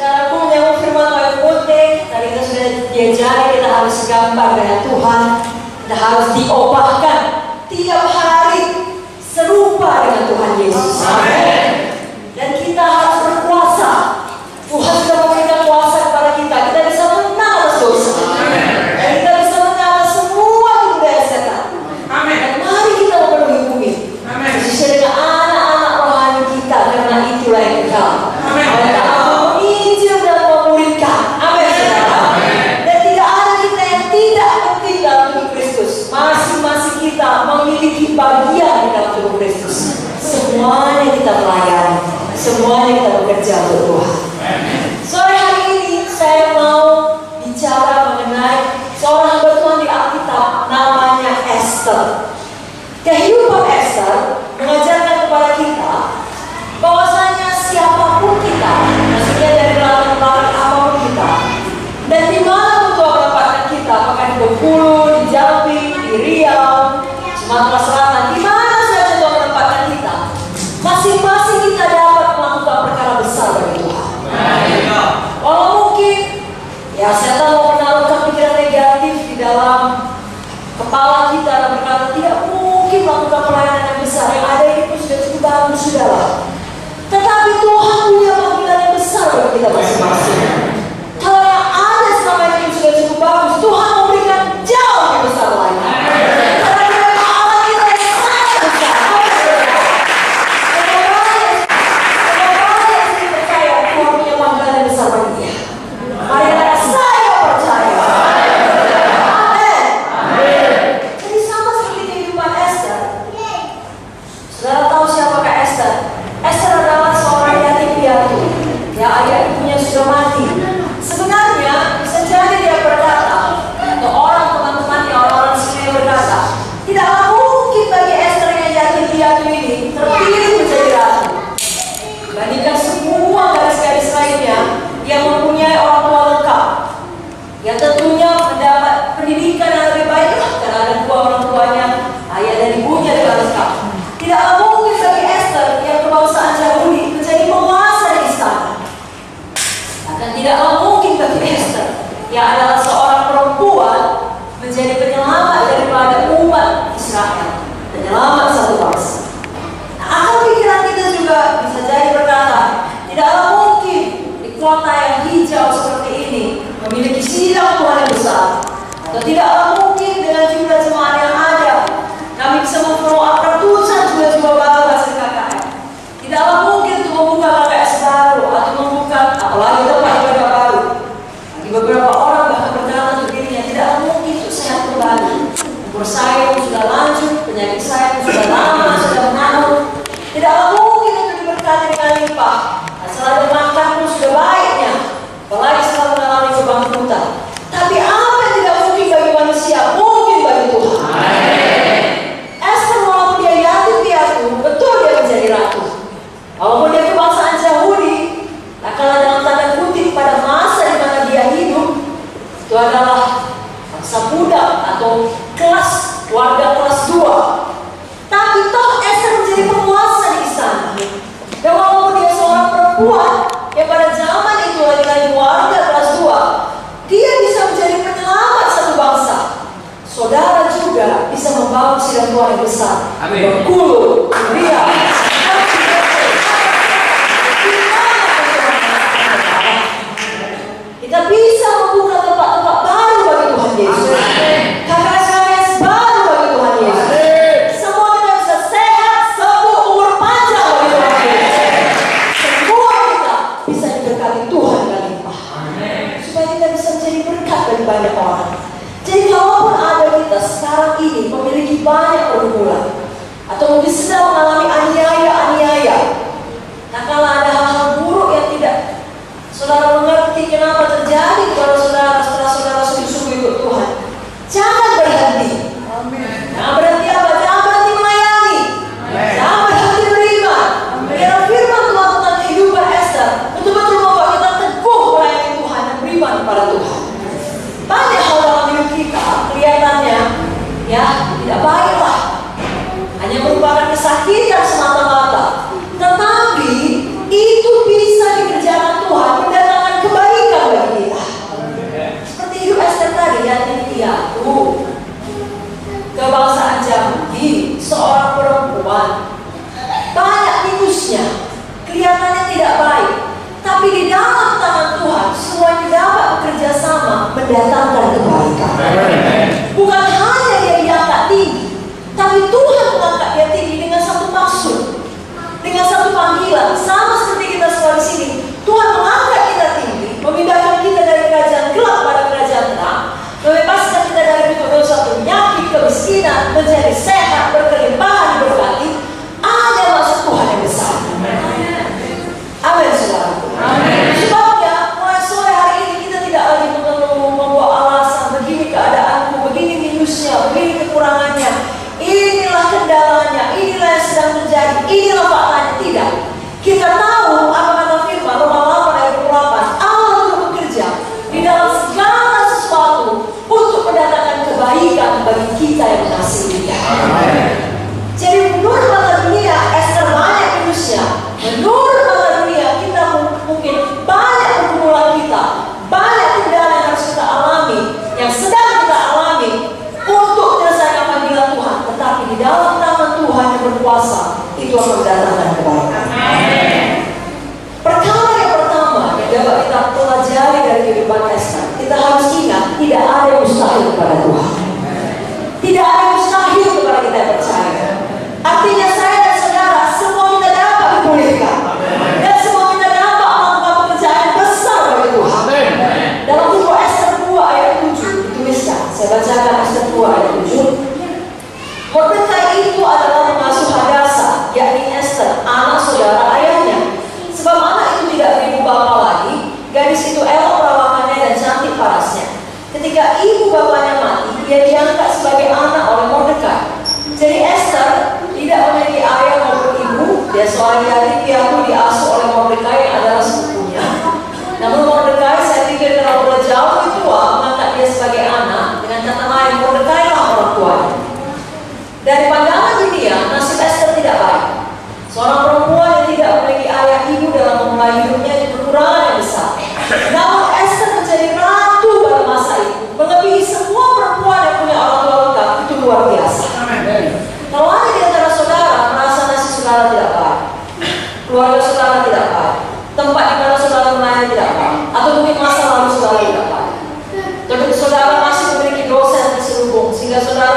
Sekarang pun yang firman Tuhan putih, tadi kita sudah diajari kita harus gambar dengan Tuhan. Kita harus diubahkan tiap hari serupa dengan Tuhan Yesus. Amin. Dan kita harus berkuasa. Tuhan sudah memberikan kuasa kepada kita. Kita bisa menang atas dosa. Dan kita bisa menang atas semua budaya setan. Dan mari kita memenuhi bumi. Sesuai dengan anak-anak rohani kita, karena itulah yang kekal. Kita akan menginjil dan memulihkan. Amin. Dan tidak ada kita yang tidak penting dalam tubuh Kristus. Masing-masing kita memiliki bagian di dalam tubuh Kristus. Semuanya kita melayani, semuanya kita bekerja untuk Tuhan. Sore hari ini saya mau bicara mengenai seorang hamba Tuhan di Alkitab namanya Esther. Kehidupan Esther mengajarkan kepada kita bahwasanya siapapun kita, maksudnya dari latar belakang apapun kita, dan di mana Tuhan menempatkan kita, apakah di Bengkulu, di Jambi, di Riau, Sumatera Selatan, di mana saja Tuhan menempatkan kita, masing-masing kita dapat melakukan perkara besar bagi Tuhan. Walau mungkin ya setan mau menaruhkan pikiran negatif di dalam kepala kita dan berkata tidak mungkin melakukan pelayanan yang besar, yang ada ini pun sudah cukup bagus, sudahlah. Tetapi Tuhan punya panggilan yang besar bagi kita masing-masing. Kalau yang ada selama ini sudah cukup bagus, Tuhan memberikan jauh lebih besar lagi. Karena dia Allah kita yang sangat besar. Semoga percaya Tuhan punya panggilan yang besar bagi dia. Mari kata saya percaya. Amin. Jadi sama seperti kehidupan Esther. Saudara tahu siapakah Esther? Esther adalah seorang yatim piatu. Ya, ayah ibunya sudah mati. Sebenarnya bisa jadi dia berkata, atau orang teman-temannya, orang-orang sini berkata, tidaklah mungkin bagi Esther yang yatim piatu ini terpilih menjadi ratu. Dibandingkan semua garis-garis lainnya yang mempunyai orang tua lengkap, yang tentunya mendapat pendidikan yang lebih baik karena ada dua orang tuanya, ayah dan ibunya dengan lengkap. Tidaklah mungkin bagi Esther yang kebangsaan Yahudi menjadi penguasa di istana. Akan tidaklah mungkin bagi Esther yang adalah seorang perempuan menjadi penyelamat daripada umat Israel, penyelamat satu bangsa. Nah, akal pikiran kita juga bisa jadi berkata, tidaklah mungkin di kota yang hijau seperti ini memiliki sidang Tuhan yang besar, atau tidaklah mungkin dengan jumlah jemaat yang ada kami bisa memfollow up ratusan juga baru hasil KKR. Tidaklah mungkin untuk membuka KKS baru atau membuka apalagi tempat ibadah baru. Bagi beberapa orang bahkan berjalan untuk dirinya, tidaklah mungkin untuk sehat kembali. Umur saya pun sudah lanjut, penyakit saya pun sudah lama, sudah menahun. Tidaklah mungkin untuk diberkati dengan limpah. Asal ada makan pun sudah baiknya, apalagi setelah mengalami kebangkrutan. Tapi apa yang tidak mungkin bagi manusia, mungkin bagi Tuhan. Esther walaupun dia yatim piatu, betul dia menjadi ratu. Walaupun dia kebangsaan Yahudi, nah kalau dalam tanda kutip pada masa di mana dia hidup, itu adalah bangsa budak atau kelas warga kelas 2. Tapi toh Esther menjadi penguasa di istana. Dan walaupun dia seorang perempuan yang pada zaman itu lagi-lagi warga kelas 2, dia bisa menjadi penyelamat satu bangsa. Saudara juga bisa membangun sidang Tuhan yang besar. Bengkulu, Riau. Kita bisa membuka tempat-tempat baru bagi Tuhan Yesus. KKS baru bagi Tuhan Yesus. Semua kita bisa sehat, sembuh, umur panjang bagi Tuhan Yesus. Semua kita bisa diberkati Tuhan dengan limpah. Supaya kita bisa menjadi berkat bagi banyak orang. Jadi kalaupun ada kita sekarang ini memiliki banyak pergumulan, atau mungkin sedang mengalami aniaya, nah kalau ada hal-hal buruk yang tidak saudara mengerti kenapa terjadi kepada saudara setelah saudara sungguh-sungguh ikut Tuhan, jangan berhenti. Jangan berhenti apa? Jangan berhenti melayani. Jangan berhenti beriman. Karena firman Tuhan tentang kehidupan Esther betul-betul membuat kita teguh melayani Tuhan dan beriman kepada Tuhan. Banyak hal dalam hidup kita kelihatannya ya tidak baiklah, hanya merupakan kesakitan semata-mata. Tetapi itu bisa dikerjakan Tuhan, mendatangkan Palestina menjadi sehat, berkelimpahan, diberkati, ada maksud Tuhan yang besar. Amin, saudara. Sebabnya mulai sore hari ini kita tidak lagi membawa alasan begini keadaanku, begini minusnya, begini kekurangannya, inilah kendalanya, inilah yang sedang terjadi, inilah faktanya. Tidak. Kita tahu apa kata firman Roma 8 ayat 28. Allah itu bekerja di dalam segala sesuatu untuk mendatangkan kebaikan bagi kita yang mengasihi Dia. Jadi menurut mata dunia Esther banyak minusnya. Menurut mata dunia kita mungkin banyak pergumulan kita, banyak kendala yang harus kita alami, yang sedang kita alami untuk menyelesaikan panggilan Tuhan. Tetapi di dalam nama Tuhan yang berkuasa itu akan mendatangkan kebaikan. Perkara yang pertama yang dapat kita pelajari dari kehidupan Esther, kita harus ingat tidak ada yang mustahil kepada Tuhan. Tidak ada yang mustahil kepada kita yang percaya. Artinya saya dan saudara semua kita dapat dipulihkan, dan semua kita dapat melakukan pekerjaan besar bagi Tuhan. Dalam buku Esther 2 ayat 7 dituliskan, saya bacakan Esther 2 ayat 7. Mordekai itu adalah pengasuh Hadasa, yakni Esther, anak saudara ayahnya. Sebab anak itu tidak beribu bapa lagi, gadis itu elok perawakannya dan cantik parasnya. Ketika ibu bapaknya mati, dia diangkat sebagai anak oleh Mordekai. Jadi Esther tidak memiliki ayah maupun ibu, dia seorang yatim piatu diasuh oleh Mordekai yang adalah sepupunya. Namun Mordekai, saya pikir kalau sudah jauh lebih tua, mengangkat dia sebagai anak dengan kata lain, Mordekai lah orang tuanya. Dari pandangan dunia, nasib Esther tidak baik. Seorang perempuan yang tidak memiliki ayah ibu dalam memulai hidupnya itu kekurangan yang besar. Namun Esther menjadi ratu pada masa itu, melebihi semua perempuan yang punya orang tua lengkap. Itu luar biasa. Kalau ada di antara saudara merasa nasib saudara tidak baik, keluarga saudara tidak baik, tempat di mana saudara melayani tidak baik, atau mungkin masa lalu saudara tidak baik, tapi saudara masih memiliki dosa yang terselubung sehingga saudara